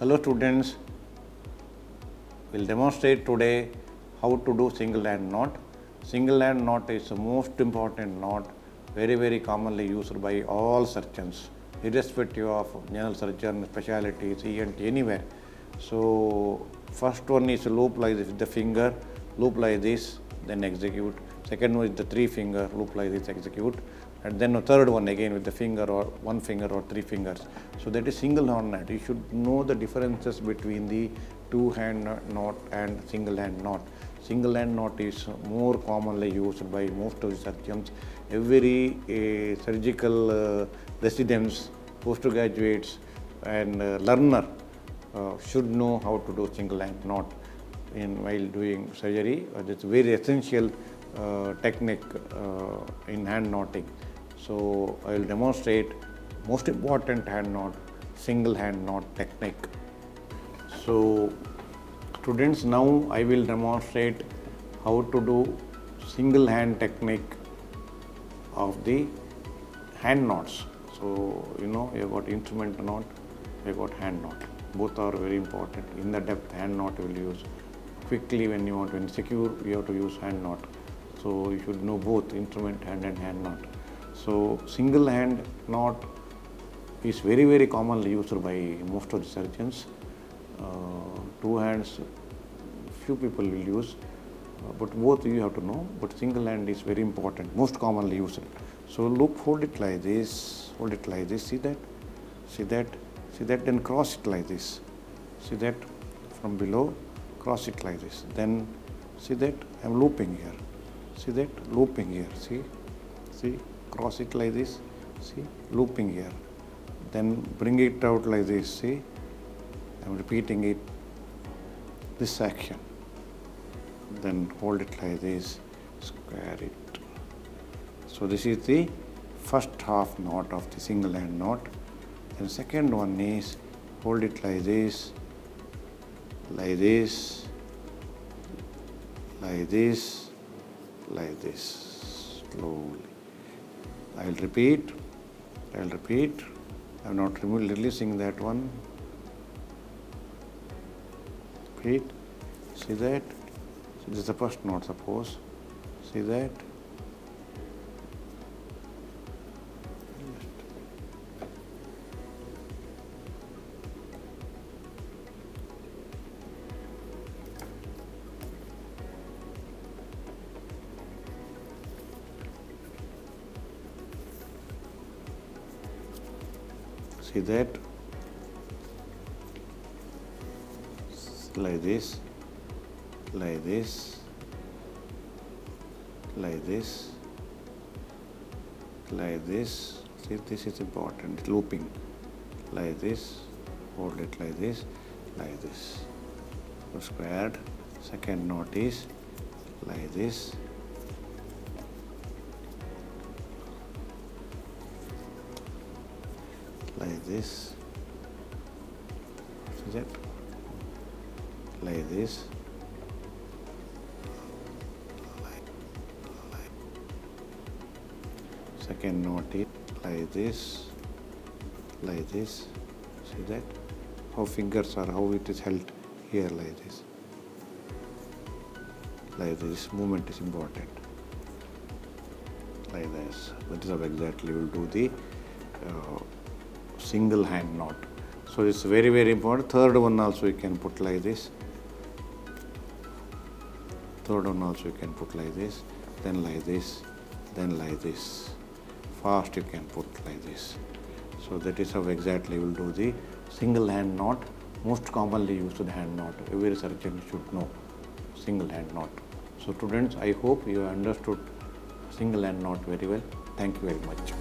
Hello students, we will demonstrate today how to do single hand knot. Single hand knot is the most important knot, very commonly used by all surgeons, irrespective of general surgeon, specialties, ENT, anywhere. So first one is loop like this with the finger, loop like this, then execute. Second one is the 3 finger, loop like this, execute. And then a third one again with the finger or 1 finger or 3 fingers. So that is single hand knot. You should know the differences between the 2 hand knot and single hand knot. Single hand knot is more commonly used by most of the surgeons. Every surgical residents, postgraduates and learner should know how to do single hand knot while doing surgery. It's a very essential technique in hand knotting. So I will demonstrate most important hand knot, single hand knot technique. So students, now I will demonstrate how to do single hand technique of the hand knots. So you have got instrument knot, you have got hand knot. Both are very important. In the depth, hand knot will use quickly when you want to secure, you have to use hand knot. So you should know both instrument hand and hand knot. So single hand knot is very commonly used by most of the surgeons. 2 hands, few people will use, but both you have to know. But single hand is very important, most commonly used. So look, hold it like this, see that, see that, see that, then cross it like this, see that from below, cross it like this, then see that I am looping here, see that, looping here, see, cross it like this, see, looping here, then bring it out like this, see, I am repeating it, this action, then hold it like this, square it. So this is the first half knot of the single hand knot. And second one is hold it like this, like this, like this, like this, slowly. I will repeat, I am not releasing that one. Repeat, see that, so this is the first knot, suppose, see that. See that, like this, like this, like this, like this. See, this is important, looping, like this, hold it like this, like this. So squared, second knot is like this, like this, see that, like this, like. Second knot is like this, see that, how fingers are, how it is held here like this, movement is important, like this. That is how exactly we will do the single hand knot. So it's very important. Third one also you can put like this. Third one also you can put like this, then like this, then like this. Fast you can put like this. So that is how exactly we will do the single hand knot, most commonly used hand knot. Every surgeon should know single hand knot. So students, I hope you have understood single hand knot very well. Thank you very much.